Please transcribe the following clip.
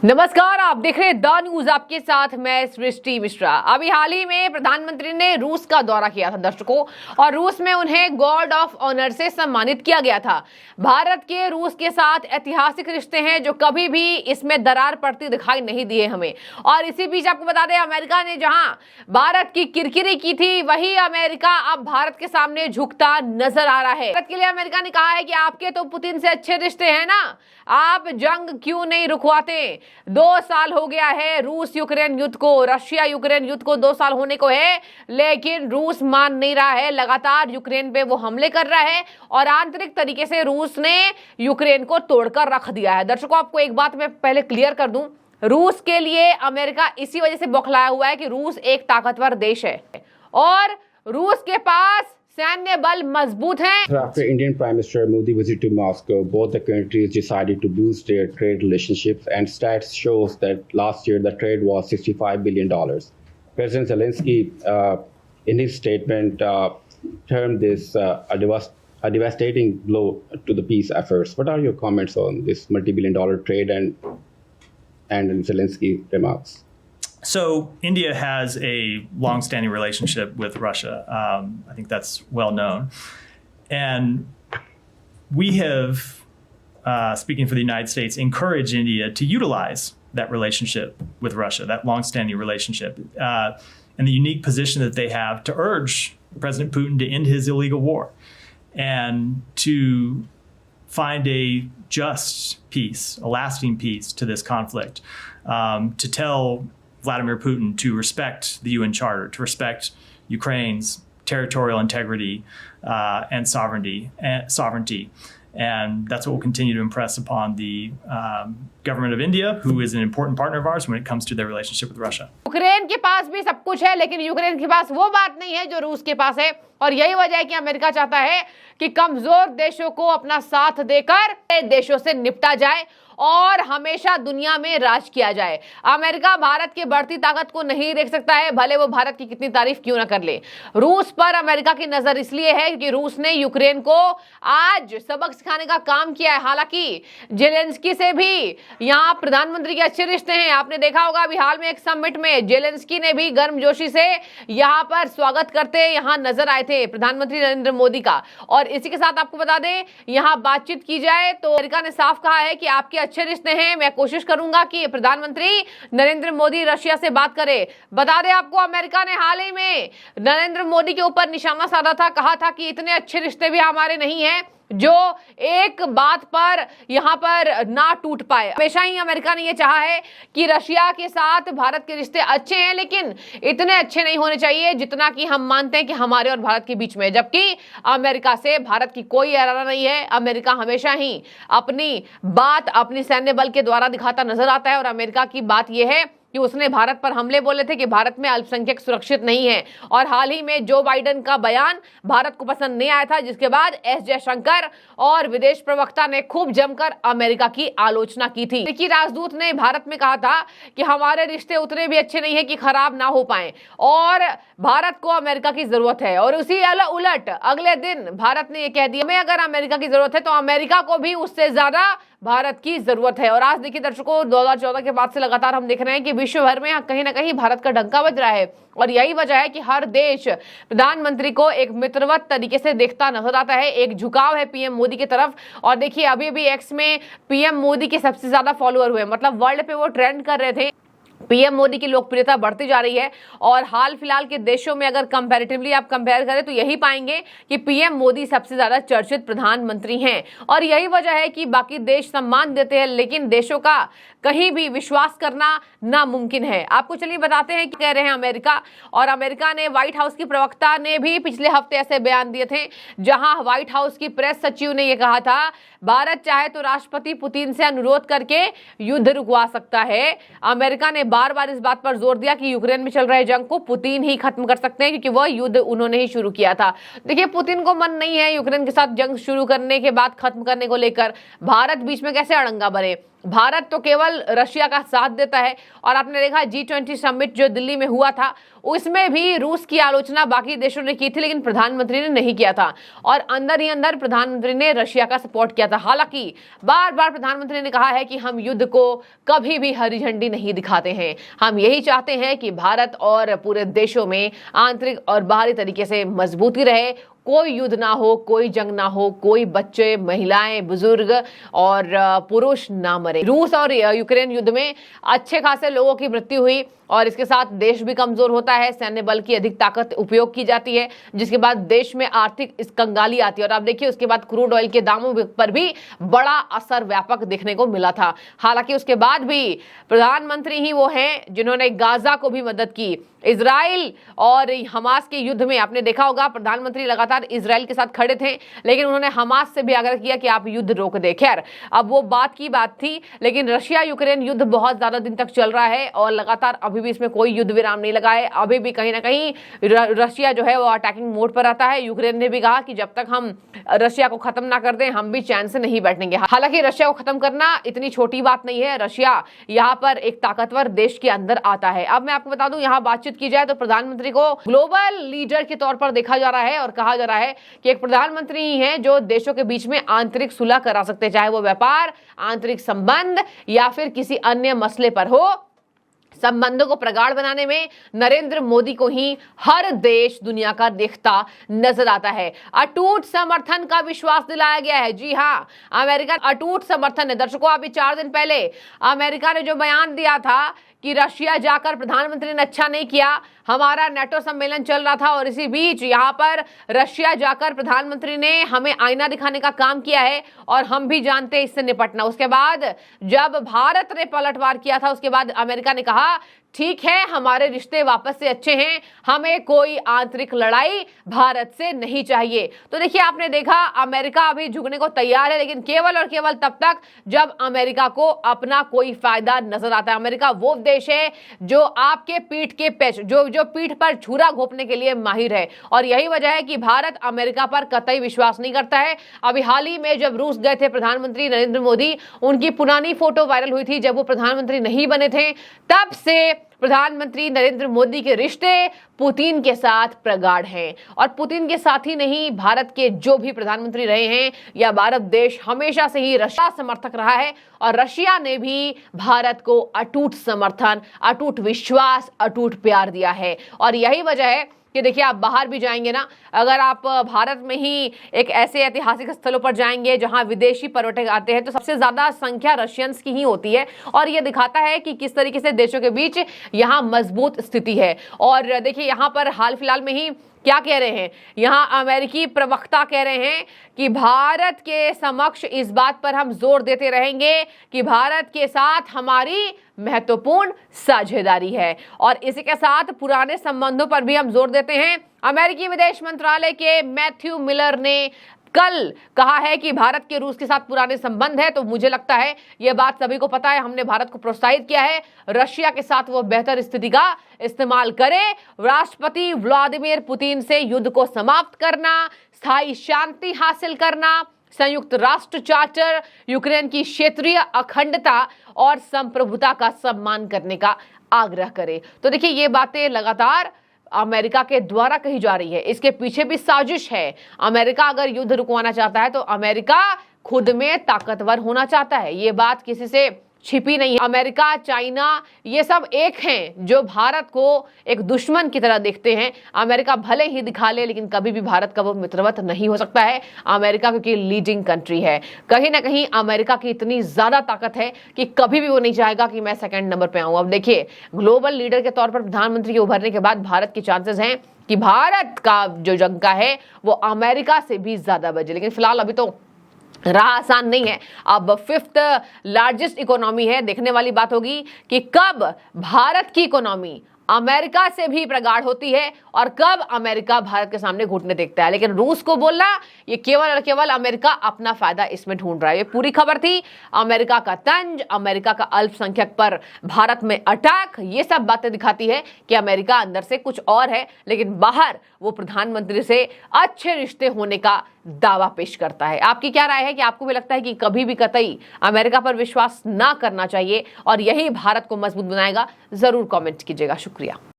नमस्कार, आप देख रहे हैं द न्यूज, आपके साथ मैं सृष्टि मिश्रा। अभी हाल ही में प्रधानमंत्री ने रूस का दौरा किया था दर्शकों, और रूस में उन्हें गॉर्ड ऑफ ऑनर से सम्मानित किया गया था। भारत के रूस के साथ ऐतिहासिक रिश्ते हैं जो कभी भी इसमें दरार पड़ती दिखाई नहीं दी है हमें। और इसी बीच आपको बता दें, अमेरिका ने जहां भारत की किरकिरी की थी, वही अमेरिका अब भारत के सामने झुकता नजर आ रहा है। भारत के लिए अमेरिका ने कहा है कि आपके तो पुतिन से अच्छे रिश्ते हैं ना, आप जंग क्यों नहीं रुकवाते। 2 साल हो गया है रूस यूक्रेन युद्ध को, रशिया यूक्रेन युद्ध को 2 साल होने को है, लेकिन रूस मान नहीं रहा है। लगातार यूक्रेन पे वो हमले कर रहा है और आंतरिक तरीके से रूस ने यूक्रेन को तोड़कर रख दिया है। दर्शकों, आपको एक बात मैं पहले क्लियर कर दूं, रूस के लिए अमेरिका इसी वजह से बौखलाया हुआ है कि रूस एक ताकतवर देश है और रूस के पास सैन्य बल मजबूत हैं। After Indian Prime Minister Modi visit to Moscow, both the countries decided to boost their trade relationships, and stats shows that last year the trade was $65 billion. President Zelensky, in his statement, termed this a devastating blow to the peace efforts. What are your comments on this multi-billion-dollar trade and Zelensky's remarks? So India has a long-standing relationship with Russia. I think that's well known. And we have, speaking for the United States, encouraged India to utilize that relationship with Russia, that long-standing relationship, and the unique position that they have to urge President Putin to end his illegal war and to find a just peace, a lasting peace to this conflict, to tell Vladimir Putin to respect the UN Charter, to respect Ukraine's territorial integrity and sovereignty. And that's what we'll continue to impress upon the government of India, who is an important partner of ours when it comes to their relationship with Russia. Ukraine के पास भी सब कुछ है, लेकिन Ukraine के पास वो बात नहीं है जो रूस के पास है। और यही वजह है कि अमेरिका चाहता है कि कमजोर देशों को अपना साथ देकर देशों से निपटा जाए और हमेशा दुनिया में राज किया जाए। अमेरिका भारत की बढ़ती ताकत को नहीं देख सकता है, भले वो भारत की कितनी तारीफ क्यों ना कर ले। रूस पर अमेरिका की नजर इसलिए है कि रूस ने यूक्रेन को आज सबक सिखाने का काम किया है। हालांकि जेलेंस्की से भी यहाँ प्रधानमंत्री के अच्छे रिश्ते हैं। आपने देखा होगा अभी हाल में एक समिट में जेलेंस्की ने भी गर्मजोशी से यहाँ पर स्वागत करते यहाँ नजर आए थे प्रधानमंत्री नरेंद्र मोदी का। और इसी के साथ आपको बता दें, यहाँ बातचीत की जाए तो अमेरिका ने साफ कहा है कि आपके अच्छे रिश्ते हैं, मैं कोशिश करूंगा कि प्रधानमंत्री नरेंद्र मोदी रशिया से बात करें। बता दें आपको, अमेरिका ने हाल ही में नरेंद्र मोदी के ऊपर निशाना साधा था, कहा था कि इतने अच्छे रिश्ते भी हमारे नहीं हैं जो एक बात पर यहाँ पर ना टूट पाए। हमेशा ही अमेरिका ने यह चाहा है कि रशिया के साथ भारत के रिश्ते अच्छे हैं, लेकिन इतने अच्छे नहीं होने चाहिए जितना कि हम मानते हैं कि हमारे और भारत के बीच में। जबकि अमेरिका से भारत की कोई इरादा नहीं है। अमेरिका हमेशा ही अपनी बात अपनी सैन्य बल के द्वारा दिखाता नजर आता है। और अमेरिका की बात यह है कि उसने भारत पर हमले बोले थे कि भारत में अल्पसंख्यक सुरक्षित नहीं है। और हाल ही में जो बाइडेन का बयान भारत को पसंद नहीं आया था, जिसके बाद एस जयशंकर और विदेश प्रवक्ता ने खूब जमकर अमेरिका की आलोचना की थी। अमेरिकी राजदूत ने भारत में कहा था कि हमारे रिश्ते उतने भी अच्छे नहीं है कि खराब ना हो पाए और भारत को अमेरिका की जरूरत है। और उसी उलट अगले दिन भारत ने यह कह दिया, हमें अगर अमेरिका की जरूरत है तो अमेरिका को भी उससे ज्यादा भारत की जरूरत है। और आज देखिए दर्शकों, 2014 के बाद से लगातार हम देख रहे हैं कि विश्व भर में कहीं ना कहीं भारत का डंका बज रहा है। और यही वजह है कि हर देश प्रधानमंत्री को एक मित्रवत तरीके से देखता नजर आता है, एक झुकाव है पीएम मोदी की तरफ। और देखिए अभी भी एक्स में पीएम मोदी के सबसे ज्यादा फॉलोअर हुए, मतलब वर्ल्ड पे वो ट्रेंड कर रहे थे। पीएम मोदी की लोकप्रियता बढ़ती जा रही है और हाल फिलहाल के देशों में अगर कंपैरेटिवली आप कंपेयर करें तो यही पाएंगे कि पीएम मोदी सबसे ज्यादा चर्चित प्रधानमंत्री हैं। और यही वजह है कि बाकी देश सम्मान देते हैं, लेकिन देशों का कहीं भी विश्वास करना नामुमकिन है। आपको चलिए बताते हैं कि कह रहे हैं अमेरिका। और अमेरिका ने व्हाइट हाउस की प्रवक्ता ने भी पिछले हफ्ते ऐसे बयान दिए थे, जहां व्हाइट हाउस की प्रेस सचिव ने यह कहा था, भारत चाहे तो राष्ट्रपति पुतिन से अनुरोध करके युद्ध रुकवा सकता है। अमेरिका ने बार बार इस बात पर जोर दिया कि यूक्रेन में चल रहे जंग को पुतिन ही खत्म कर सकते हैं, क्योंकि वह युद्ध उन्होंने ही शुरू किया था। देखिए, पुतिन को मन नहीं है यूक्रेन के साथ जंग शुरू करने के बाद खत्म करने को लेकर। भारत बीच में कैसे अड़ंगा भरे। भारत तो केवल रशिया का साथ देता है। और आपने देखा G20 समिट जो दिल्ली में हुआ था उसमें भी रूस की आलोचना बाकी देशों ने की थी, लेकिन प्रधानमंत्री ने नहीं किया था और अंदर ही अंदर प्रधानमंत्री ने रशिया का सपोर्ट किया था। हालांकि बार बार प्रधानमंत्री ने कहा है कि हम युद्ध को कभी भी हरी झंडी नहीं दिखाते हैं, हम यही चाहते हैं कि भारत और पूरे देशों में आंतरिक और बाहरी तरीके से मजबूती रहे, कोई युद्ध ना हो, कोई जंग ना हो, कोई बच्चे, महिलाएं, बुजुर्ग और पुरुष ना मरे। रूस और यूक्रेन युद्ध में अच्छे खासे लोगों की मृत्यु हुई और इसके साथ देश भी कमजोर होता है, सैन्य बल की अधिक ताकत उपयोग की जाती है, जिसके बाद देश में आर्थिक कंगाली आती है। और आप देखिए उसके बाद क्रूड ऑयल के दामों पर भी बड़ा असर व्यापक देखने को मिला था। हालांकि उसके बाद भी प्रधानमंत्री ही वो हैं जिन्होंने गाजा को भी मदद की। इजराइल और हमास के युद्ध में आपने देखा होगा प्रधानमंत्री लगातार इजराइल के साथ खड़े थे, लेकिन उन्होंने हमास से भी आग्रह किया कि आप युद्ध रोक दें। खैर अब वो बात की बात थी, लेकिन रशिया यूक्रेन युद्ध बहुत ज्यादा दिन तक चल रहा है और लगातार अभी भी इसमें कोई युद्ध विराम नहीं लगा है। अभी भी कहीं ना कहीं रशिया जो है वो अटैकिंग मोड पर आता है। यूक्रेन ने भी कहा कि जब तक हम रशिया को खत्म ना कर दें हम भी चैन से नहीं बैठेंगे। हालांकि रशिया को खत्म करना इतनी छोटी बात नहीं है, रशिया यहाँ पर एक ताकतवर देश के अंदर आता है। अब मैं आपको बता दूं, यहाँ बातचीत की जाए तो प्रधानमंत्री को ग्लोबल लीडर के तौर पर देखा जा रहा है और कहा जा रहा है कि एक प्रधानमंत्री ही है जो देशों के बीच में आंतरिक सुलह करा सकते हैं, चाहे वो व्यापार, आंतरिक संबंध या फिर किसी अन्य मसले पर हो। संबंधों को प्रगाढ़ बनाने में नरेंद्र मोदी को ही हर देश दुनिया का देखता नजर आता है। अटूट समर्थन का विश्वास दिलाया गया है। जी हां, अमेरिका अटूट समर्थन है। दर्शकों, अभी 4 दिन पहले अमेरिका ने जो बयान दिया था कि रशिया जाकर प्रधानमंत्री ने अच्छा नहीं किया, हमारा नेटो सम्मेलन चल रहा था और इसी बीच यहाँ पर रशिया जाकर प्रधानमंत्री ने हमें आईना दिखाने का काम किया है और हम भी जानते हैं इससे निपटना। उसके बाद जब भारत ने पलटवार किया था उसके बाद अमेरिका ने कहा ठीक है, हमारे रिश्ते वापस से अच्छे हैं, हमें कोई आंतरिक लड़ाई भारत से नहीं चाहिए। तो देखिए, आपने देखा अमेरिका अभी झुकने को तैयार है, लेकिन केवल और केवल तब तक जब अमेरिका को अपना कोई फायदा नजर आता है। अमेरिका वो देश है जो आपके पीठ के पेच जो पीठ पर छुरा घोंपने के लिए माहिर है और यही वजह है कि भारत अमेरिका पर कतई विश्वास नहीं करता है। अभी हाल ही में जब रूस गए थे प्रधानमंत्री नरेंद्र मोदी, उनकी पुरानी फोटो वायरल हुई थी जब वो प्रधानमंत्री नहीं बने थे। तब से प्रधानमंत्री नरेंद्र मोदी के रिश्ते पुतिन के साथ प्रगाढ़ हैं और पुतिन के साथ ही नहीं, भारत के जो भी प्रधानमंत्री रहे हैं या भारत देश हमेशा से ही रशिया समर्थक रहा है और रशिया ने भी भारत को अटूट समर्थन, अटूट विश्वास, अटूट प्यार दिया है। और यही वजह है कि देखिए, आप बाहर भी जाएंगे ना, अगर आप भारत में ही एक ऐसे ऐतिहासिक स्थलों पर जाएंगे जहां विदेशी पर्यटक आते हैं तो सबसे ज्यादा संख्या रशियंस की ही होती है और ये दिखाता है कि किस तरीके से देशों के बीच यहाँ मजबूत स्थिति है। और देखिए, यहाँ पर हाल फिलहाल में ही क्या कह रहे हैं, यहाँ अमेरिकी प्रवक्ता कह रहे हैं कि भारत के समक्ष इस बात पर हम जोर देते रहेंगे कि भारत के साथ हमारी महत्वपूर्ण साझेदारी है और इसी के साथ पुराने संबंधों पर भी हम जोर देते हैं। अमेरिकी विदेश मंत्रालय के मैथ्यू मिलर ने कल कहा है कि भारत के रूस के साथ पुराने संबंध है, तो मुझे लगता है यह बात सभी को पता है, हमने भारत को प्रोत्साहित किया है रशिया के साथ वो बेहतर स्थिति का इस्तेमाल करे, राष्ट्रपति व्लादिमीर पुतिन से युद्ध को समाप्त करना, स्थायी शांति हासिल करना, संयुक्त राष्ट्र चार्टर, यूक्रेन की क्षेत्रीय अखंडता और संप्रभुता का सम्मान करने का आग्रह करे। तो देखिए, ये बातें लगातार अमेरिका के द्वारा कही जा रही है, इसके पीछे भी साजिश है। अमेरिका अगर युद्ध रुकवाना चाहता है तो अमेरिका खुद में ताकतवर होना चाहता है, ये बात किसी से छिपी नहीं है। अमेरिका, चाइना, ये सब एक हैं जो भारत को एक दुश्मन की तरह देखते हैं। अमेरिका भले ही दिखा ले, लेकिन कभी भी भारत का वो मित्रवत नहीं हो सकता है। अमेरिका क्योंकि लीडिंग कंट्री है, कहीं ना कहीं अमेरिका की इतनी ज्यादा ताकत है कि कभी भी वो नहीं चाहेगा कि मैं सेकंड नंबर पे आऊं। अब देखिए, ग्लोबल लीडर के तौर पर प्रधानमंत्री के उभरने के बाद भारत के चांसेस हैं कि भारत का जो जंका है वो अमेरिका से भी ज्यादा बजे, लेकिन फिलहाल अभी तो राह आसान नहीं है। अब 5th लार्जेस्ट इकोनॉमी है, देखने वाली बात होगी कि कब भारत की इकोनॉमी अमेरिका से भी प्रगाढ़ होती है और कब अमेरिका भारत के सामने घुटने टेकता है। लेकिन रूस को बोलना, ये केवल और केवल अमेरिका अपना फायदा इसमें ढूंढ रहा है। ये पूरी खबर थी। अमेरिका का तंज, अमेरिका का अल्पसंख्यक पर भारत में अटैक, ये सब बातें दिखाती है कि अमेरिका अंदर से कुछ और है, लेकिन बाहर वो प्रधानमंत्री से अच्छे रिश्ते होने का दावा पेश करता है। आपकी क्या राय है कि आपको भी लगता है कि कभी भी कतई अमेरिका पर विश्वास ना करना चाहिए और यही भारत को मजबूत बनाएगा? जरूर कमेंट कीजिएगा। शुक्रिया।